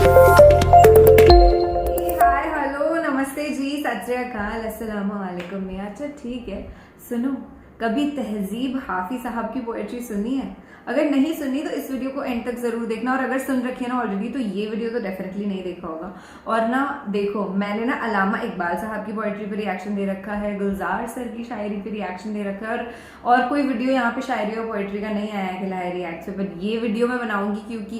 Hi hello नमस्ते जी, सत श्री अकाल, अस्सलाम वालेकुम। अच्छा ठीक है, सुनो, कभी तहजीब हाफिज साहब की पोएट्री सुनी है? अगर नहीं सुनी तो इस वीडियो को एंड तक जरूर देखना, और अगर सुन रखी है ना ऑलरेडी तो ये वीडियो तो डेफिनेटली नहीं देखा होगा। और ना देखो, मैंने ना अलामा इकबाल साहब की पोएट्री पे रिएक्शन दे रखा है, गुलजार सर की शायरी पे रिएक्शन दे रखा है, और कोई वीडियो यहाँ पे शायरी और पोएट्री का नहीं आया है कि लाए रिएक्ट पे, बट ये वीडियो मैं बनाऊंगी क्योंकि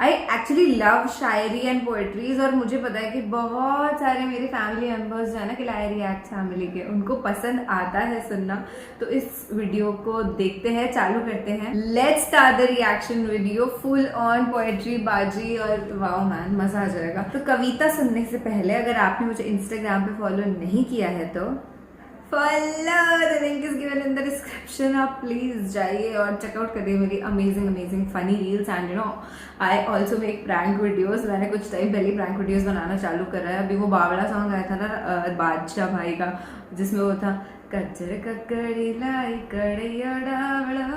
I actually love Shayari and poetries, और मुझे पता है कि बहुत सारे मेरे फैमिली मेंबर्स जो है ना किलाए रिएक्ट फैमिली के, उनको पसंद आता है सुनना। तो इस वीडियो को देखते हैं, चालू करते हैं। Let's start the reaction video, full on poetry बाजी, और वाओ मैन, मजा आ जाएगा। तो कविता सुनने से पहले अगर आपने मुझे इंस्टाग्राम पे फॉलो नहीं किया है तो follow, the link is given in the description. आप प्लीज जाइए और चेकआउट करिए मेरी amazing funny reels, and you know I also make prank videos. मैंने कुछ टाइम पहले प्रैंक वीडियोस बनाना चालू करा है। अभी वो बावड़ा सॉन्ग आया था ना बादशाह भाई का, जिसमें वो था कच्चर ककड़ी लाई कड़िया डावड़ा,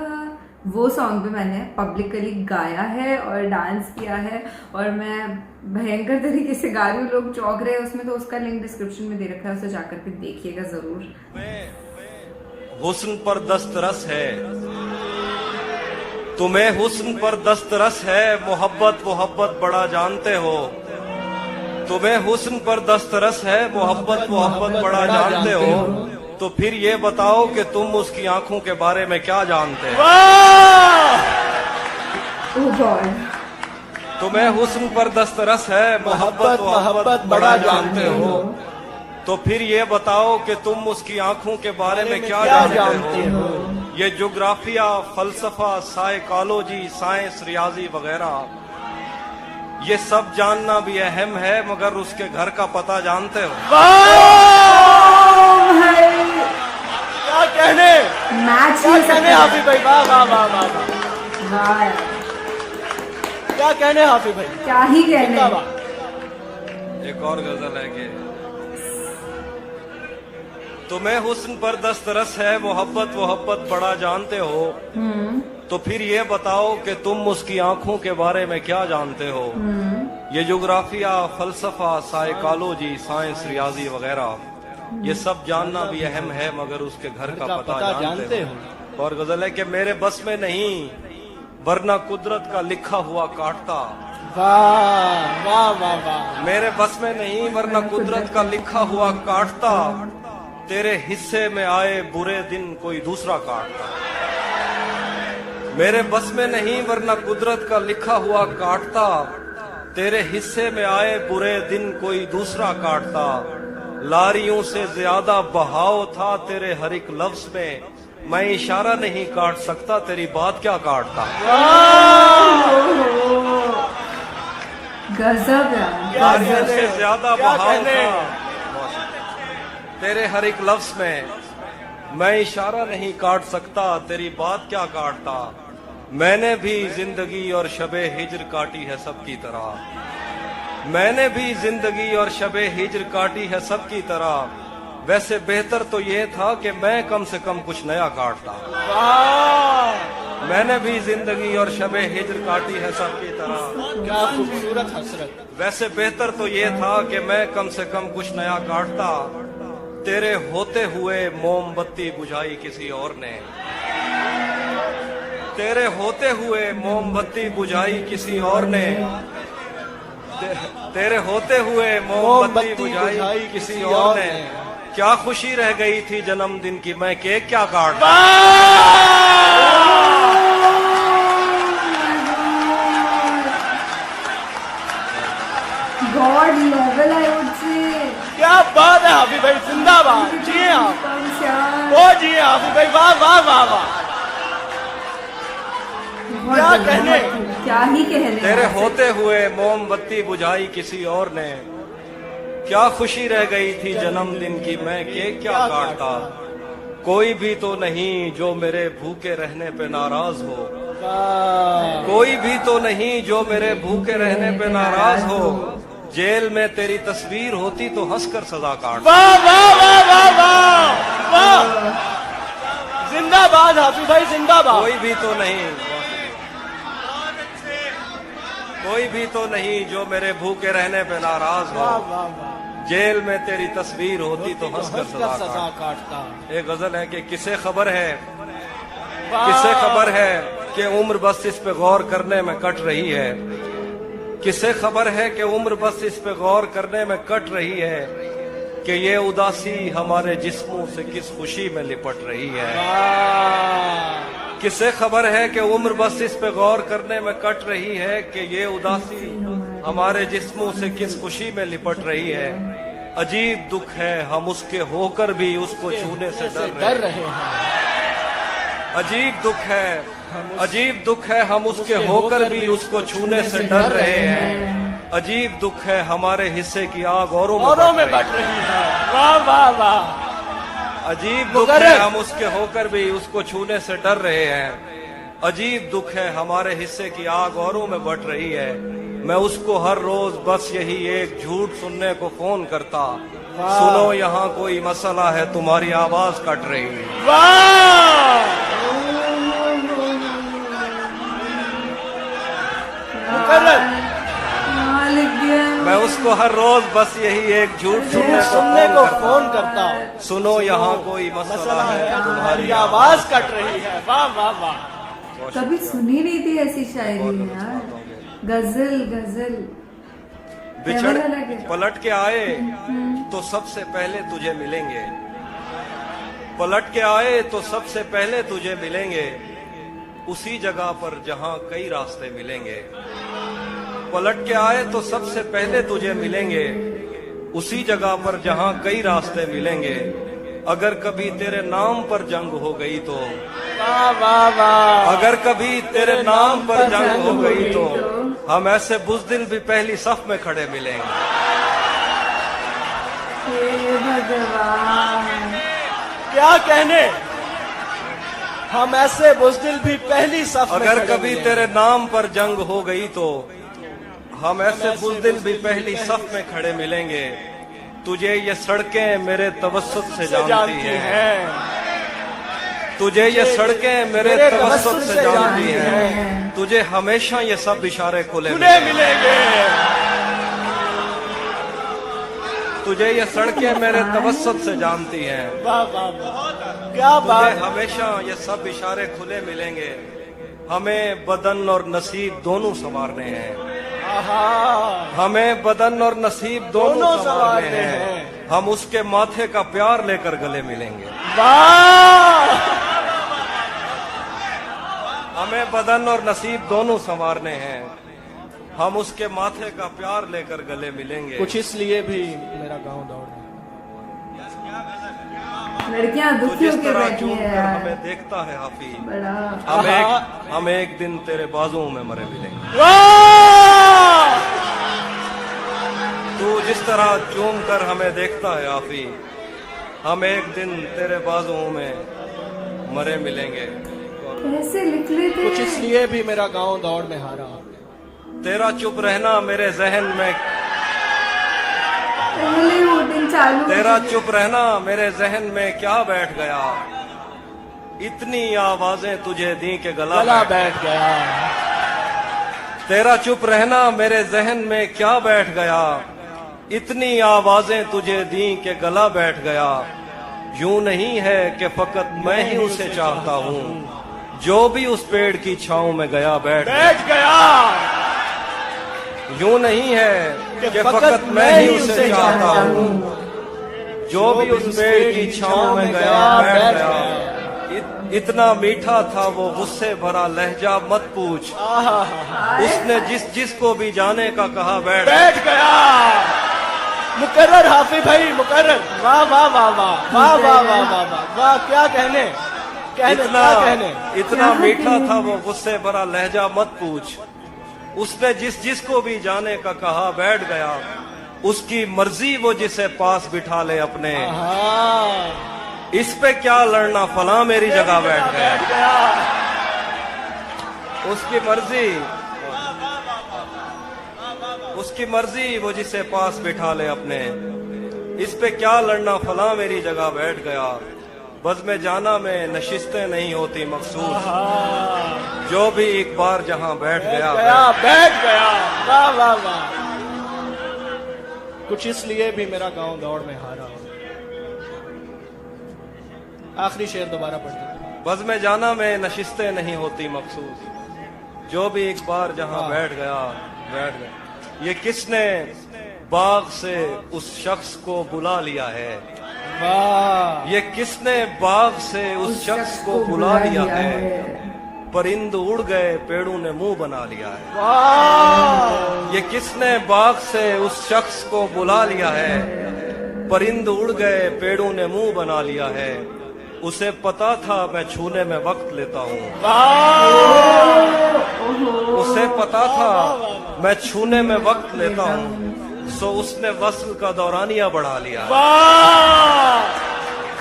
वो सॉन्ग भी मैंने पब्लिकली गाया है और डांस किया है, और मैं भयंकर तरीके से गा रही हूँ, लोग चौंक रहे हैं उसमें। तो उसका लिंक डिस्क्रिप्शन में दे रखा है, उसे जाकर के देखिएगा जरूर। हुस्न पर दस्तरस है, तुम्हें हुस्न पर दस्तरस है, मोहब्बत बड़ा जानते हो। तुम्हें हुस्न पर दस्तरस है, मोहब्बत बड़ा जानते हो। तो फिर ये बताओ कि तुम उसकी आंखों के बारे में क्या जानते हो। तुम्हें हुस्न पर दस्तरस है, मोहब्बत बड़ा जानते हो। तो फिर ये बताओ कि तुम उसकी आंखों के बारे में क्या जानते हो। ये ज्योग्राफिया, फलसफा, साइकोलॉजी, साइंस, रियाजी वगैरह, ये सब जानना भी अहम है, मगर उसके घर का पता जानते हो। क्या कहने हाफिज भाई, वाह वाह वाह वाह, क्या कहने हाफिज भाई, क्या ही कहने। एक और गजल है कि तुम्हें हुस्न पर दस्तरस है, मोहब्बत बड़ा जानते हो। तो फिर ये बताओ कि तुम उसकी आंखों के बारे में क्या जानते हो। ये ज्योग्राफिया, फलसफा, साइकोलॉजी, साइंस, रियाजी वगैरह, ये सब जानना भी अहम है, मगर उसके घर का पता जानते हो। और गजल है कि मेरे बस में नहीं, वरना कुदरत का लिखा हुआ काटता। वाह वाह वाह वाह, मेरे बस में नहीं, वरना कुदरत का लिखा हुआ काटता। तेरे हिस्से में आए बुरे दिन कोई दूसरा काटता। मेरे बस में नहीं, वरना कुदरत का लिखा हुआ काटता। तेरे हिस्से में आए बुरे दिन कोई दूसरा काटता। लारियों से ज्यादा बहाव था तेरे हर एक लफ्ज में, मैं इशारा नहीं काट सकता, तेरी बात क्या काटता। गजब लारियों से ज्यादा बहाव था तेरे हर एक लफ्ज में, मैं इशारा नहीं काट सकता, तेरी बात क्या काटता। मैंने भी जिंदगी और शबे हिज्र काटी है सबकी तरह। मैंने भी जिंदगी और शबे हिज्र काटी है सबकी तरह। वैसे बेहतर तो ये था कि मैं कम से कम कुछ नया काटता। मैंने भी जिंदगी और शबे हिज्र काटी है सबकी तरह। क्या खूबसूरत हसरत। वैसे बेहतर तो ये था कि मैं कम से कम कुछ नया काटता। तेरे होते हुए मोमबत्ती बुझाई किसी और ने। तेरे होते हुए मोमबत्ती बुझाई किसी और ने। तेरे होते हुए मोमबत्ती बुझाई किसी और ने। क्या खुशी रह गई थी जन्मदिन की, मैं केक क्या काटता। God level I would say. क्या बात है हाफिज भाई, जिंदाबाद। जी आप, ओ जी हाफिज भाई, वाह वाह वाह वाह, क्या कहने, क्या ही कहने। तेरे होते हुए मोमबत्ती बुझाई किसी और ने। क्या खुशी रह गई थी जन्मदिन की, मैं केक क्या काटता। कोई भी तो नहीं जो मेरे भूखे रहने पे नाराज हो। कोई भी तो नहीं जो मेरे भूखे रहने पे नाराज हो। जेल में तेरी तस्वीर होती तो हंसकर सजा काट। वाह वाह वाह वाह वाह वाह, जिंदाबाद हाफिज भाई, जिंदाबाद। कोई भी तो नहीं, कोई भी तो नहीं जो मेरे भूखे रहने पे नाराज हो। वाह वाह वाह, जेल में तेरी तस्वीर होती तो हंसकर हंसकर सजा सजा काट। काटता। एक गजल है कि किसे खबर है, वाह। किसे खबर है कि उम्र बस इस पे गौर करने में कट रही है। किसे खबर है कि उम्र बस इस पे गौर करने में कट रही है कि ये उदासी हमारे जिस्मों से किस खुशी में लिपट रही है। वाह। किसे खबर है कि उम्र बस इस पे गौर करने में कट रही है कि ये उदासी हमारे जिस्मों से किस खुशी में लिपट रही है। अजीब दुख है हम उसके होकर भी उसको छूने से डर डर रहे रहे हैं। हैं। अजीब दुख है, अजीब दुख है हम उसके होकर भी उसको छूने से डर रहे हैं। अजीब दुख है हमारे हिस्से की आग औरों में में बट रही है। वाह वाह वाह। अजीब दुख है हम उसके होकर भी उसको छूने से डर रहे हैं। अजीब दुख है हमारे हिस्से की आग औरों में बढ़ रही है। मैं उसको हर रोज बस यही एक झूठ सुनने को फोन करता, सुनो यहाँ कोई मसला है तुम्हारी आवाज कट रही है। वाह। मुकर्रर। लिख दिया। मैं उसको हर रोज बस यही एक झूठ सुनने को फोन करता, सुनो यहाँ कोई मसला है तुम्हारी आवाज कट रही है। वाह वाह वाह। कभी सुनी नहीं थी ऐसी शायरी यार। गजल गजल बिछड़ लेवल अलग है। पलट के आए तो सबसे पहले तुझे मिलेंगे। पलट के आए तो सबसे पहले तुझे मिलेंगे उसी जगह पर जहां कई रास्ते मिलेंगे। पलट के आए तो सबसे पहले तुझे मिलेंगे उसी जगह पर जहां कई रास्ते मिलेंगे। अगर कभी तेरे नाम पर जंग हो गई तो, वाह वाह वाह। अगर कभी तेरे नाम पर जंग हो गई तो हम ऐसे बुज़दिल भी पहली सफ में खड़े मिलेंगे। हे भगवान। क्या कहने, हम ऐसे बुज़दिल भी पहली सफ में अगर खड़े कभी मिलेंगे। तेरे नाम पर जंग हो गई तो हम ऐसे बुज़दिल भी पहली सफ में खड़े मिलेंगे। तुझे ये सड़कें मेरे तवस्सुत से जानती हैं। तुझे ये सड़कें मेरे तवस्सुत से जानती हैं। तुझे हमेशा ये सब इशारे खुले मिलेंगे। तुझे ये सड़कें मेरे तवस्सुत से जानती हैं। वाह वाह वाह। क्या तुझे बात। हमेशा ये सब इशारे खुले मिलेंगे। हमें बदन और नसीब दोनों संवारने हैं। आहा। हमें बदन और नसीब दोनों दोनों संवारने संवारने हैं। हैं। हम उसके माथे का प्यार लेकर गले मिलेंगे। वाह। हमें बदन और नसीब दोनों संवारने हैं। हम उसके माथे का प्यार लेकर गले मिलेंगे। कुछ इसलिए भी मेरा गांव दौड़ रहा है। लड़कियां तो दुखी जिस होके तरह बैठी चूम है कर यार। हमें देखता है हाफी, बड़ा हम एक दिन तेरे बाजुओं में मरे मिलेंगे। वाह। तू जिस तरह चूम कर हमें देखता है हाफी, हम एक दिन तेरे बाजुओं में मरे मिलेंगे। कैसे लिख लेते कुछ हैं। इसलिए भी मेरा गांव दौड़ में हारा। तेरा चुप रहना मेरे जहन में, पहले वो दिन चालू हो तेरा चुके। चुप रहना मेरे जहन में क्या बैठ गया। इतनी आवाजें तुझे दी के गला गला बैठ। बैठ गया। तेरा चुप रहना मेरे जहन में क्या बैठ गया। इतनी आवाजें तुझे दी के गला बैठ गया। यूं नहीं है कि फकत मैं ही उसे चाहता हूँ, जो भी उस पेड़ की छांव में गया बैठ गया। यूं नहीं है कि फकत मैं ही उसे चाहता हूँ, जो भी उस पेड़ की छांव में गया बैठ गया। इतना मीठा था वो गुस्से भरा लहजा मत पूछ, उसने जिसको भी जाने का कहा बैठ गया। मुकर्रर हाफिज भाई, मुकर्रर। वाह वाह वाह वाह वाह वाह वाह वाह वाह वाह। क्या कहने, इतना मीठा था वो गुस्से भरा लहजा मत पूछ, उसने जिसको भी जाने का कहा बैठ गया। उसकी मर्जी वो जिसे पास बिठा ले अपने, इस पे क्या लड़ना फला मेरी जगह बैठ गया। उसकी मर्जी वो जिसे पास बिठा ले अपने, इस पे क्या लड़ना फला मेरी जगह बैठ गया। बज़्म जाना में नशिस्तें नहीं होती मखसूस, जो भी एक बार जहां बैठ गया। वाह वाह वाह। कुछ इसलिए भी मेरा गांव दौड़ में हारा। आखिरी शेर दोबारा पढ़ दीजिए। बज़्म जाना में नशिस्तें नहीं होती मखसूस, जो भी एक बार जहां बैठ गया बैठ गया। ये किसने बाग से उस शख्स को बुला लिया है, वाह ये किसने बाग से उस शख्स को बुला लिया है। परिंद उड़ गए पेड़ों ने मुंह बना लिया है। वाह ये किसने बाग से उस शख्स को बुला लिया है। परिंद उड़ गए पेड़ों ने मुंह बना लिया है। उसे पता था मैं छूने में वक्त लेता हूँ, उसे पता था मैं छूने में वक्त लेता हूँ, सो उसने वस्ल का दौरानिया बढ़ा लिया। वाह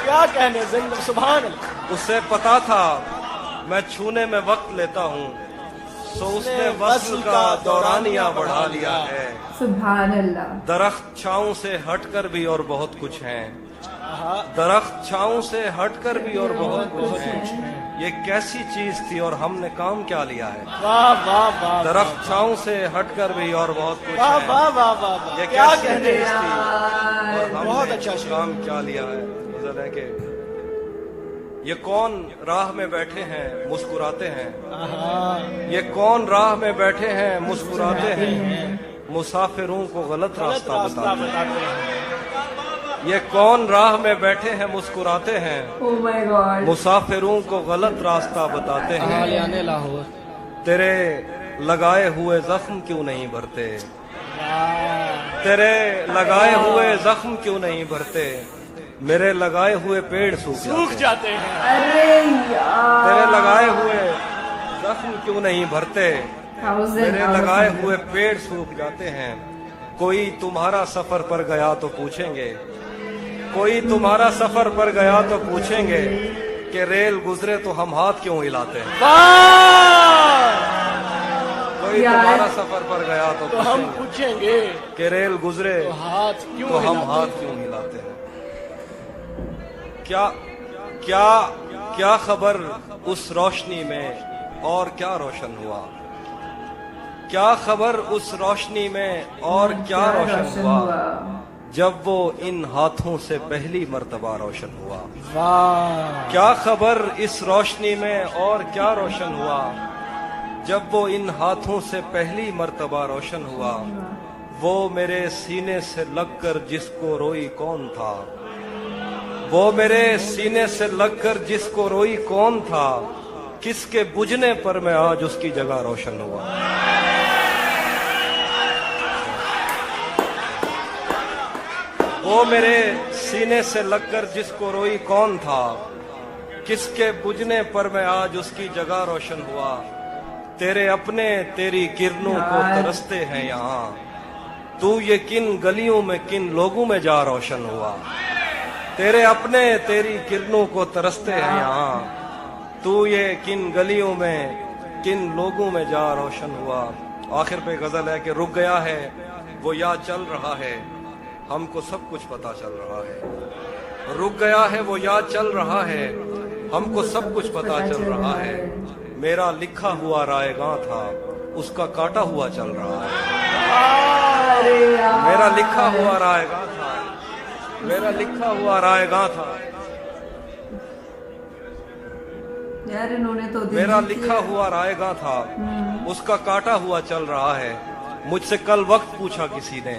क्या कहने जिंदगी, सुभान अल्लाह। उसे पता था मैं छूने में वक्त लेता हूँ, सो उसने वस्ल का दौरानिया बढ़ा लिया है। सुभान अल्लाह। दरख्त छाँव से हटकर भी और बहुत कुछ हैं, दरख्त छाँव से हटकर भी और बहुत कुछ है। ये कैसी चीज थी और हमने काम क्या लिया है। वाह वाह वाह। दरख्त छाँव से हटकर भी और बहुत कुछ वाह है। वाह वाह वाह। ये क्या कैसी कहने चीज थी और बहुत हमने अच्छा शेर। काम क्या लिया है। गजल है कि ये कौन राह में बैठे हैं मुस्कुराते हैं, ये कौन राह में बैठे हैं मुस्कुराते हैं, मुसाफिरों को गलत रास्ता बताते हैं। ये कौन राह में बैठे हैं मुस्कुराते हैं, Oh my God. मुसाफिरों को गलत रास्ता बताते हैं। लाहौर। तेरे लगाए हुए जख्म क्यों नहीं भरते, तेरे लगाए हुए जख्म क्यों नहीं भरते, मेरे लगाए हुए पेड़ सूख जाते हैं। अरे यार। तेरे लगाए हुए जख्म क्यों नहीं भरते, मेरे लगाए हुए पेड़ सूख जाते हैं। कोई तुम्हारा सफर पर गया तो पूछेंगे, कोई तुम्हारा सफर पर गया तो पूछेंगे कि रेल गुजरे तो हम हाथ क्यों हिलाते हैं। कोई तुम्हारा सफर पर गया तो हम पूछेंगे पूछेंगे कि रेल गुजरे तो हाथ क्यों तो हम हिलाते हाथ क्यों हिलाते हैं। क्या क्या क्या खबर उस रोशनी में और क्या रोशन हुआ, क्या खबर उस रोशनी में और क्या रोशन हुआ, जब वो इन हाथों से पहली मर्तबा रोशन हुआ। वाह क्या खबर इस रोशनी में और क्या रोशन हुआ, जब वो इन हाथों से पहली मर्तबा रोशन हुआ। वो मेरे सीने से लगकर जिसको रोई कौन था, वो मेरे सीने से लगकर जिसको रोई कौन था, किसके बुझने पर मैं आज उसकी जगह रोशन हुआ। वो मेरे सीने से लगकर जिसको रोई कौन था, किसके बुझने पर मैं आज उसकी जगह रोशन हुआ। तेरे अपने तेरी किरणों को तरसते हैं यहाँ, तू ये किन गलियों में किन लोगों में जा रोशन हुआ। तेरे अपने तेरी किरणों को तरसते हैं यहाँ, तू ये किन गलियों में किन लोगों में जा रोशन हुआ। आखिर पे गजल है कि रुक गया है वो याद चल रहा है, हमको सब कुछ पता चल रहा है। रुक गया है वो याद चल रहा है, हमको सब कुछ पता चल रहा है। मेरा लिखा हुआ रायगां था, उसका काटा हुआ चल रहा है। मेरा लिखा हुआ रायगां था, मेरा लिखा हुआ रायगां था, यार इन्होंने तो मेरा लिखा हुआ रायगां था, उसका काटा हुआ चल रहा है। मुझसे कल वक्त पूछा किसी ने,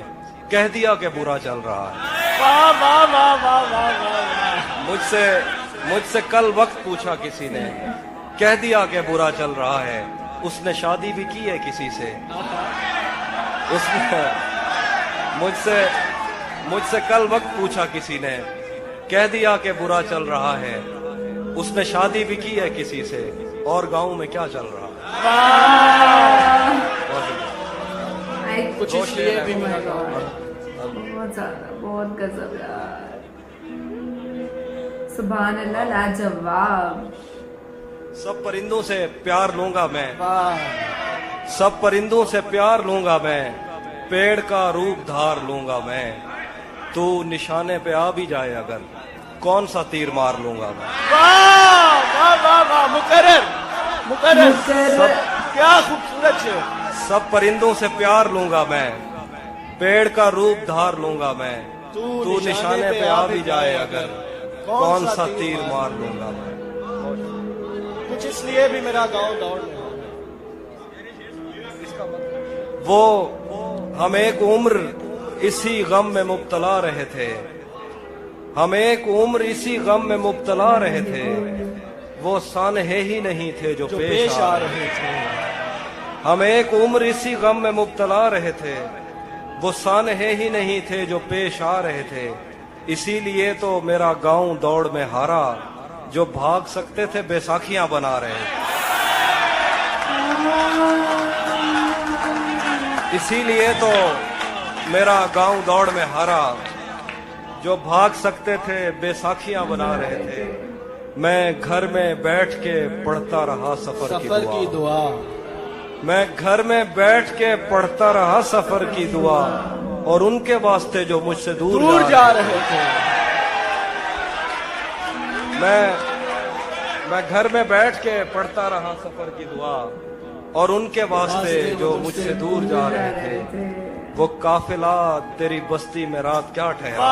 कह दिया कि बुरा चल रहा है। वाह वाह वाह वाह वाह वाह। मुझसे कल वक्त पूछा किसी ने, कह दिया कि बुरा चल रहा है। उसने शादी भी की है किसी से, उसने मुझसे कल वक्त पूछा किसी ने, कह दिया कि बुरा चल रहा है। उसने शादी भी की है किसी से, और गांव में क्या चल रहा है। कुछ इसलिए भी मेरा गाँव बहुत ज्यादा, बहुत गजब यार। सुभान अल्लाह, लाजवाब। सब परिंदों से प्यार लूंगा मैं, वाह सब परिंदों से प्यार लूंगा मैं, पेड़ का रूप धार लूंगा मैं। तू निशाने पे आ भी जाए अगर, कौन सा तीर मार लूंगा मैं। वाह वाह वाह वाह। मुकर्रर मुकर्रर। मुकर्रर। क्या खूबसूरत शेर। सब परिंदों से प्यार लूंगा मैं, पेड़ का रूप धार लूंगा मैं, तू निशाने पे आ भी जाए अगर, कौन सा तीर मार लूंगा मैं। कुछ इसलिए भी मेरा गाँव दौड़ में। वो हम एक उम्र इसी गम में मुब्तला रहे थे, हम एक उम्र इसी गम में मुब्तला रहे थे, वो सानहे ही नहीं थे जो पेश आ रहे थे। हम एक उम्र इसी गम में मुब्तला रहे थे, वो सानहे ही नहीं थे जो पेश आ रहे थे। इसीलिए तो मेरा गांव दौड़ में हारा, जो भाग सकते थे बैसाखियां बना रहे थे। इसीलिए तो मेरा गांव दौड़ में हारा, जो भाग सकते थे बैसाखियां बना रहे थे। मैं घर में बैठ के पढ़ता रहा सफर की दुआ, मैं घर में बैठ के पढ़ता रहा सफर की दुआ, और उनके वास्ते जो मुझसे दूर जा रहे थे। मैं घर में बैठ के पढ़ता रहा सफर की दुआ, और उनके वास्ते जो मुझसे दूर जा रहे थे। वो काफिला तेरी बस्ती में रात क्या ठहरा,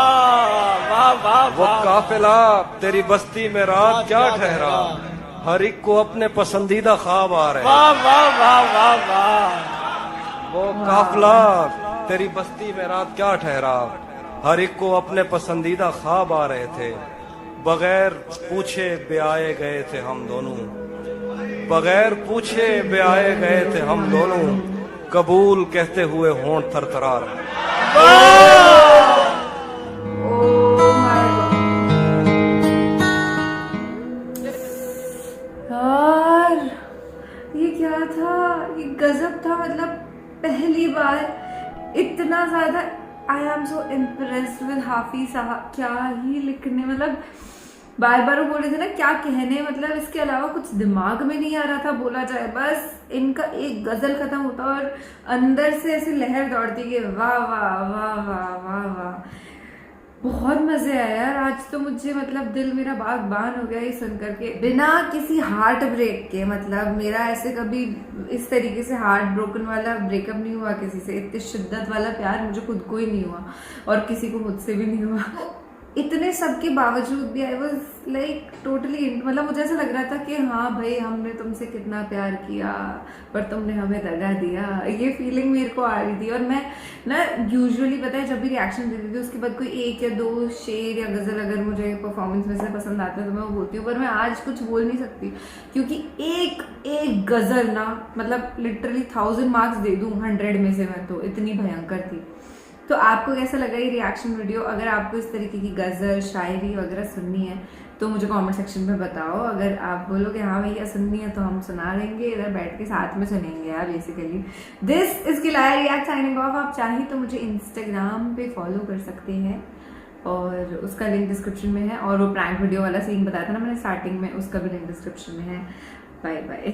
वो काफिला तेरी बस्ती में रात क्या ठहरा, हर एक को अपने पसंदीदा ख्वाब आ रहे। वो काफिला तेरी बस्ती में रात क्या ठहरा, हर एक को अपने पसंदीदा ख्वाब आ रहे थे। बगैर पूछे ब्याए गए थे हम दोनों, बगैर पूछे ब्याए गए थे हम दोनों, कबूल कहते हुए होंठ थरथरा रहे। यार ये क्या था, ये गजब था। मतलब पहली बार इतना ज्यादा I am so impressed with Hafiz साहब। क्या ही लिखने, मतलब बार बार वो बोल रहे थे ना क्या कहने, मतलब इसके अलावा कुछ दिमाग में नहीं आ रहा था बोला जाए। बस इनका एक गजल खत्म होता और अंदर से ऐसी लहर दौड़ती कि वाह वाह वाह वाह वाह वाह। बहुत मजे आया यार आज तो मुझे, मतलब दिल मेरा बागबान हो गया ये सुन करके, बिना किसी हार्ट ब्रेक के। मतलब मेरा ऐसे कभी इस तरीके से हार्ट ब्रोकन वाला ब्रेकअप नहीं हुआ किसी से, इतनी शिद्दत वाला प्यार मुझे खुद को ही नहीं हुआ और किसी को मुझसे भी नहीं हुआ। इतने सब के बावजूद भी आई वॉज लाइक टोटली, मतलब मुझे ऐसा लग रहा था कि हाँ भाई हमने तुमसे कितना प्यार किया पर तुमने हमें दगा दिया, ये फीलिंग मेरे को आ रही थी। और मैं ना यूजुअली पता है जब भी रिएक्शन देती थी उसके बाद कोई एक या दो शेर या गज़ल अगर मुझे परफॉर्मेंस में से पसंद आता है तो मैं वो बोलती हूँ, पर मैं आज कुछ बोल नहीं सकती क्योंकि एक गज़ल ना मतलब लिटरली 1000 मार्क्स दे दूँ 100 में से मैं, तो इतनी भयंकर थी। तो आपको कैसा लगा ये रिएक्शन वीडियो? अगर आपको इस तरीके की गज़ल शायरी वगैरह सुननी है तो मुझे कमेंट सेक्शन में बताओ। अगर आप बोलोगे हाँ भैया सुननी है तो हम सुना देंगे, इधर बैठ के साथ में सुनेंगे यार बेसिकली। दिस इज किलाया रिएक्ट साइनिंग ऑफ। आप चाहें तो मुझे इंस्टाग्राम पे फॉलो कर सकते हैं और उसका लिंक डिस्क्रिप्शन में है, और वो प्रैंक वीडियो वाला सीन बताया था ना मैंने स्टार्टिंग में, उसका भी लिंक डिस्क्रिप्शन में है। Bye bye.